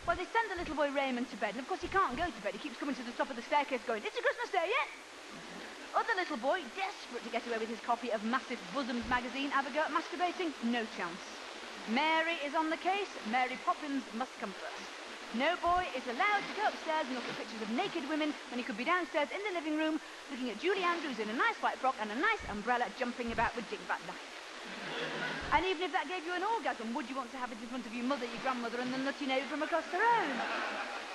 Well, they send the little boy Raymond to bed, and of course he can't go to bed. He keeps coming to the top of the staircase going, it's a Christmas day yet? Other little boy, desperate to get away with his copy of Massive Bosoms magazine, have a go at masturbating? No chance. Mary is on the case. Mary Poppins must come first. No boy is allowed to go upstairs and look at pictures of naked women when he could be downstairs in the living room looking at Julie Andrews in a nice white frock and a nice umbrella jumping about with Dick Van Dyke. And even if that gave you an orgasm, would you want to have it in front of your mother, your grandmother, and the nutty neighbour from across the road?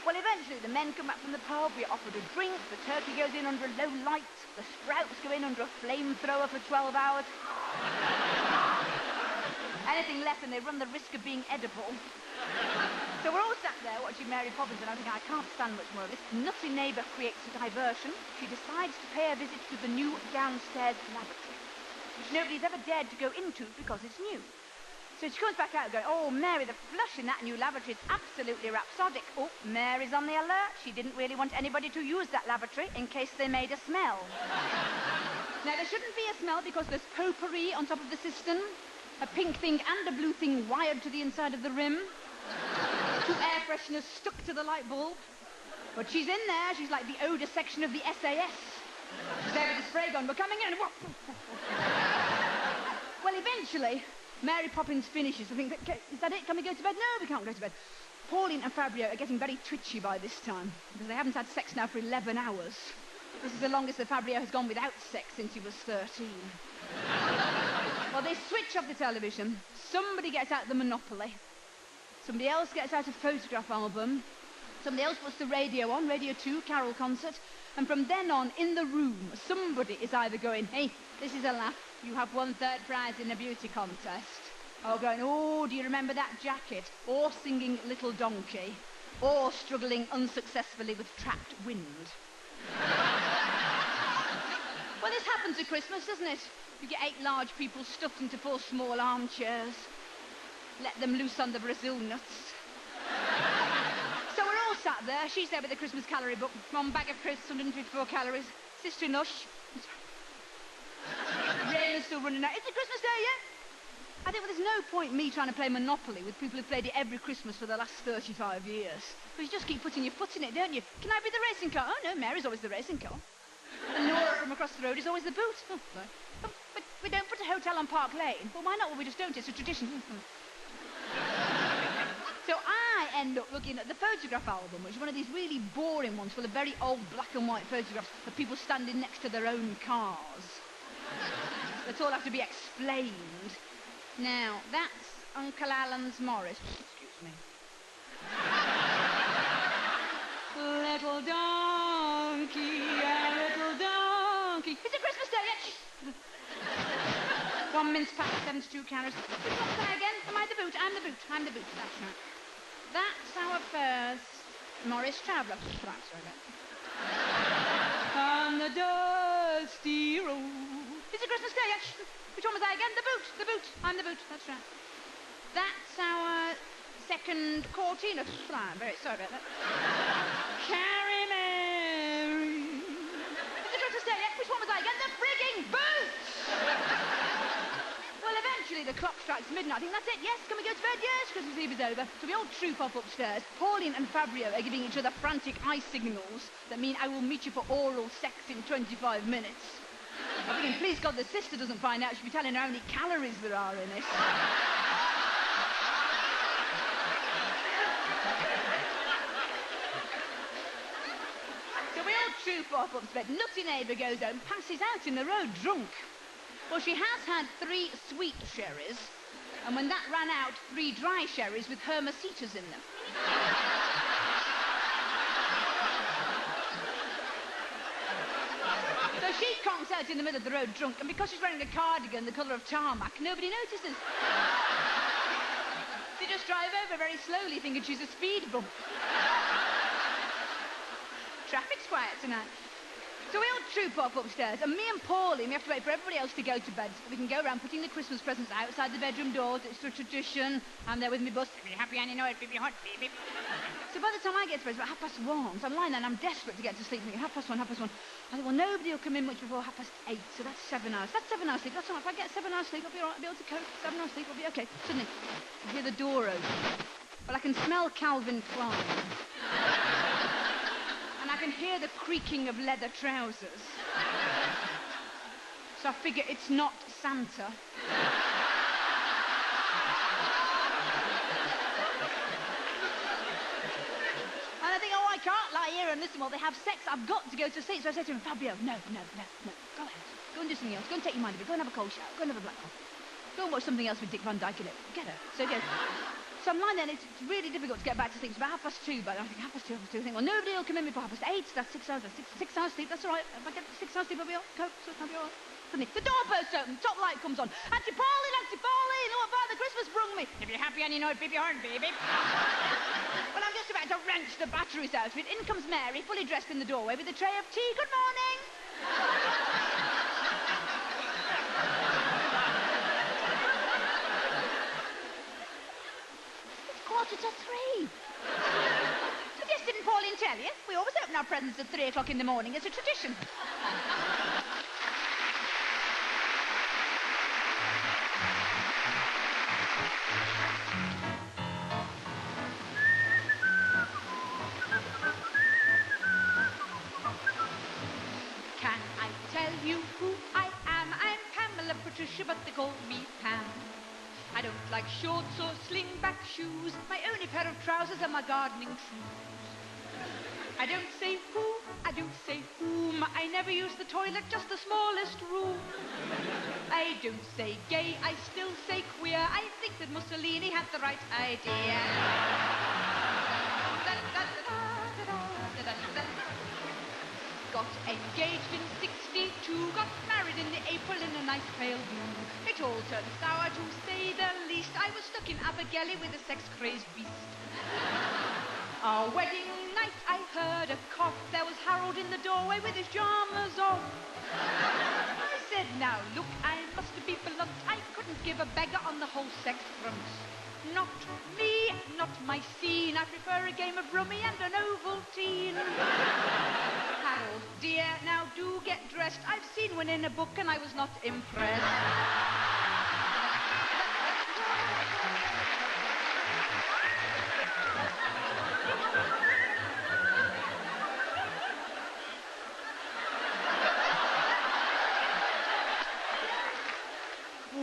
Well, eventually the men come back from the pub, we're offered a drink, the turkey goes in under a low light, the sprouts go in under a flamethrower for 12 hours. Anything less and they run the risk of being edible. So we're all sat there watching Mary Poppins and I'm thinking, I can't stand much more of this. Nutty neighbour creates a diversion. She decides to pay a visit to the new downstairs lavatory, which nobody's ever dared to go into because it's new. So she comes back out going, oh, Mary, the flush in that new lavatory is absolutely rhapsodic. Oh, Mary's on the alert. She didn't really want anybody to use that lavatory in case they made a smell. Now, there shouldn't be a smell because there's potpourri on top of the cistern, a pink thing and a blue thing wired to the inside of the rim, 2 air fresheners stuck to the light bulb. But she's in there. She's like the odour section of the SAS. She's there with the spray gun. We're coming in. Well, eventually, Mary Poppins finishes. I think, is that it? Can we go to bed? No, we can't go to bed. Pauline and Fabio are getting very twitchy by this time because they haven't had sex now for 11 hours. This is the longest that Fabio has gone without sex since he was 13. Well, they switch off the television. Somebody gets out the Monopoly. Somebody else gets out a photograph album. Somebody else puts the radio on, Radio 2, Carol concert. And from then on, in the room, somebody is either going, hey, this is a laugh. You have won 3rd prize in a beauty contest. Or going, oh, do you remember that jacket? Or singing Little Donkey. Or struggling unsuccessfully with trapped wind. Well, this happens at Christmas, doesn't it? You get 8 large people stuffed into 4 small armchairs. Let them loose on the Brazil nuts. So we're all sat there. She's there with the Christmas calorie book. 1 bag of crisps, 154 calories. Sister-in-law, rain is still running out. Is it Christmas Day yet? I think, well, there's no point me trying to play Monopoly with people who've played it every Christmas for the last 35 years. But you just keep putting your foot in it, don't you? Can I be the racing car? Oh, no, Mary's always the racing car. And Nora from across the road is always the boot. Oh, no. But we don't put a hotel on Park Lane. Well, why not? Well, we just don't. It's a tradition. So I end up looking at the photograph album, which is one of these really boring ones full of very old black and white photographs of people standing next to their own cars. That all have to be explained. Now, that's Uncle Alan's Morris. Excuse me. Little donkey, a little donkey. Is it Christmas Day yet? 1 mince pie, 72 calories. What's that again? Am I the boot? I'm the boot. I'm the boot. That's right. That's our first Morris Traveller. Right, sorry about that. On the dusty road. Is it Christmas Day yet? Which one was I again? The boot. The boot. I'm the boot. That's right. That's our second cortina. I'm very sorry about that. Carrie Mary. Is it Christmas Day yet? Which one was I again? The frigging boot! Well, eventually the clock strikes midnight. I think that's it. Yes, can we go to bed? Yes, Christmas Eve is over. So we all troop off upstairs. Pauline and Fabio are giving each other frantic eye signals that mean I will meet you for oral sex in 25 minutes. I'm thinking, please God, the sister doesn't find out. She'll be telling her how many calories there are in it. So we all troop off upstairs. Nutty neighbour goes home, passes out in the road drunk. Well, she has had 3 sweet sherries, and when that ran out, 3 dry sherries with Hermesitas in them. So she conks out in the middle of the road drunk, and because she's wearing a cardigan the colour of tarmac, nobody notices. They just drive over very slowly, thinking she's a speed bump. Traffic's quiet tonight. So we all troop off upstairs, and me and Pauline, we have to wait for everybody else to go to bed so that we can go around putting the Christmas presents outside the bedroom doors. It's a tradition. I'm there with me bus. Be happy, and you know it. Be hot, baby. So by the time I get to bed, it's about 1:30. So I'm lying there and I'm desperate to get to sleep. Thinking, 1:30. I think, well, nobody will come in much before 8:30. So that's 7 hours. That's 7 hours sleep. That's all right. If I get 7 hours sleep, I'll be all right. I'll be able to cope. 7 hours sleep, I'll be okay. Suddenly, I hear the door open. Well, I can smell Calvin Klein. And I can hear the creaking of leather trousers. So I figure it's not Santa. them while they have sex. I've got to go to sleep. So I said to him, Fabio, no. Go ahead. Go and do something else. Go and take your mind of it. Go and have a cold shower. Go and have a black coffee. Go and watch something else with Dick Van Dyke in it. Get her. So he goes. So I'm lying there, and it's really difficult to get back to sleep. It's about 2:30, but I think 2:30. I think, well, nobody will come in before 8:30. So that's 6 hours. That's 6 hours sleep. That's all right. If I get 6 hours sleep, I'll be all right. I'll be all right. Suddenly, the door bursts open. Top light comes on. Auntie Pauline, what Father Christmas brung me? If you're happy and you know it, beep your horn, baby. Well, I'm just about to wrench the batteries out of it. In comes Mary, fully dressed in the doorway with a tray of tea. Good morning. It's 3:15. So yes, didn't Pauline tell you? We always open our presents at 3 o'clock in the morning. It's a tradition. Can I tell you who I am? I'm Pamela Patricia, but they call me Pam. I don't like shorts or slingback shoes. My only pair of trousers are my gardening shoes. I don't say who, I don't say whom. I never use the toilet, just the smallest room. I don't say gay, I still say queer. I think that Mussolini had the right idea. Got engaged in 62, got married in the April in a nice pale blue. It all turned sour to say the least. I was stuck in Abergele with a sex-crazed beast. Our wedding night, I heard a cough. There was Harold in the doorway with his pyjamas off. I said, now look, I must be blunt. I couldn't give a beggar on the whole sex front. Not me, not my scene. I prefer a game of rummy and an Ovaltine. Harold, dear, now do get dressed. I've seen one in a book and I was not impressed.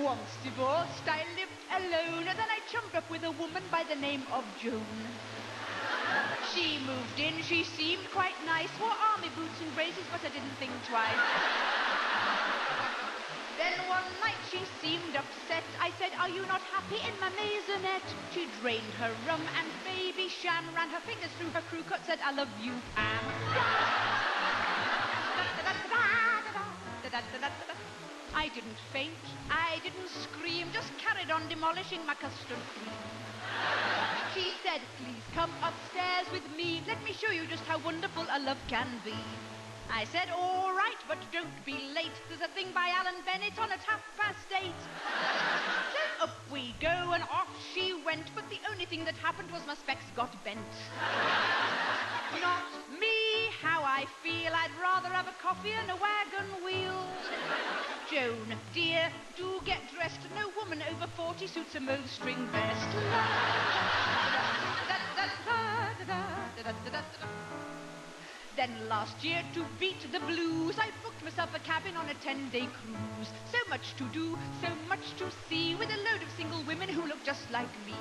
Once divorced, I lived alone, and then I chummed up with a woman by the name of Joan. She moved in, she seemed quite nice, wore army boots and braces, but I didn't think twice. Then one night she seemed upset. I said, are you not happy in my maisonette? She drained her rum and baby sham, ran her fingers through her crew cut, said, I love you, Pam. I didn't faint, I didn't scream, just carried on demolishing my custard cream. She said, please come upstairs with me. Let me show you just how wonderful a love can be. I said, all right, but don't be late. There's a thing by Alan Bennett on at 8:30. So up we go and off she went, but the only thing that happened was my specs got bent. Not me, how I feel. I'd rather have a coffee and a wagon wheel. Joan, dear, do get dressed. No woman over 40 suits a mauve string vest. Then last year, to beat the blues, I booked myself a cabin on a 10-day cruise. So much to do, so much to see, with a load of single women who look just like me.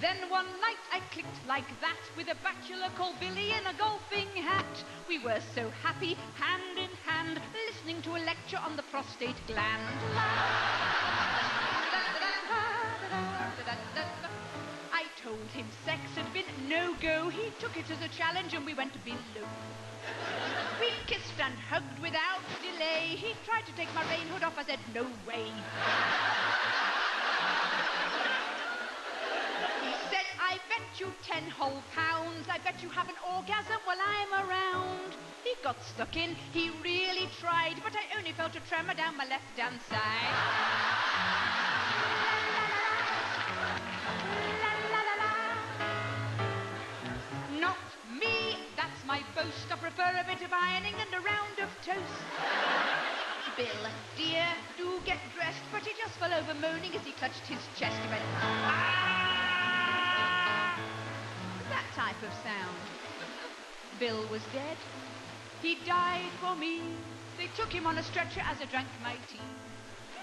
Then one night I clicked like that with a bachelor called Billy in a golfing hat. We were so happy, hand in hand, listening to a lecture on the prostate gland. I told him sex had been no-go. He took it as a challenge and we went below. We kissed and hugged without delay. He tried to take my rain hood off. I said, no way. I bet you 10 whole pounds. I bet you have an orgasm while I'm around. He got stuck in, he really tried, but I only felt a tremor down my left-hand side. Not me, that's my boast. I prefer a bit of ironing and a round of toast. Bill, dear, do get dressed, but he just fell over moaning as he clutched his chest. He went, ah! That type of sound. Bill was dead. He died for me. They took him on a stretcher as I drank my tea.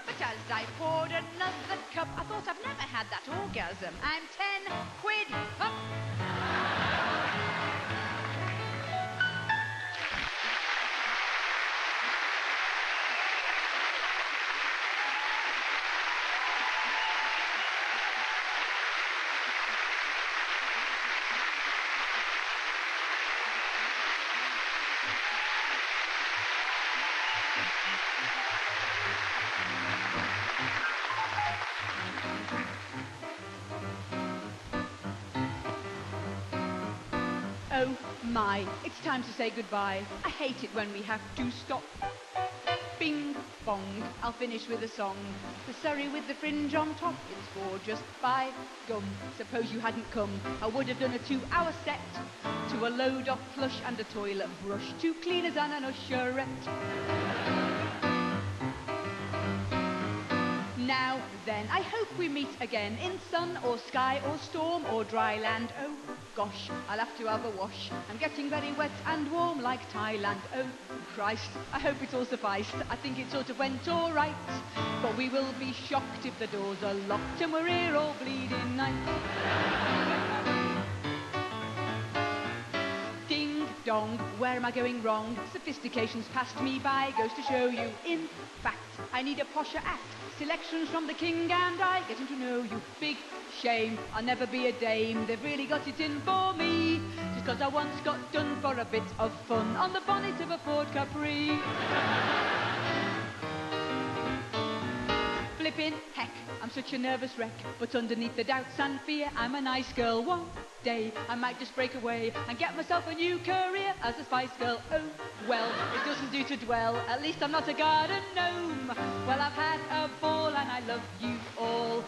But as I poured another cup, I thought I've never had that orgasm. I'm 10 quid up. Oh my, it's time to say goodbye. I hate it when we have to stop. Bing bong, I'll finish with a song. The Surrey with the fringe on top, it's for just by gum. Suppose you hadn't come, I would have done a 2-hour set to a load of flush and a toilet brush, 2 cleaners and an usherette. Now then, I hope we meet again in sun or sky or storm or dry land. Oh gosh, I'll have to have a wash. I'm getting very wet and warm like Thailand. Oh Christ, I hope it's all sufficed. I think it sort of went all right. But we will be shocked if the doors are locked and we're here all bleeding night. Ding dong, where am I going wrong? Sophistication's passed me by, goes to show you. In fact, I need a posher act. Selections from the king and I, getting to know you. Big shame, I'll never be a dame. They've really got it in for me. Just 'cause I once got done for a bit of fun on the bonnet of a Ford Capri. Flippin' heck, I'm such a nervous wreck. But underneath the doubts and fear, I'm a nice girl. One day I might just break away and get myself a new career as a Spice Girl. Oh well, it doesn't do to dwell. At least I'm not a garden gnome. Well, I've had a ball and I love you all.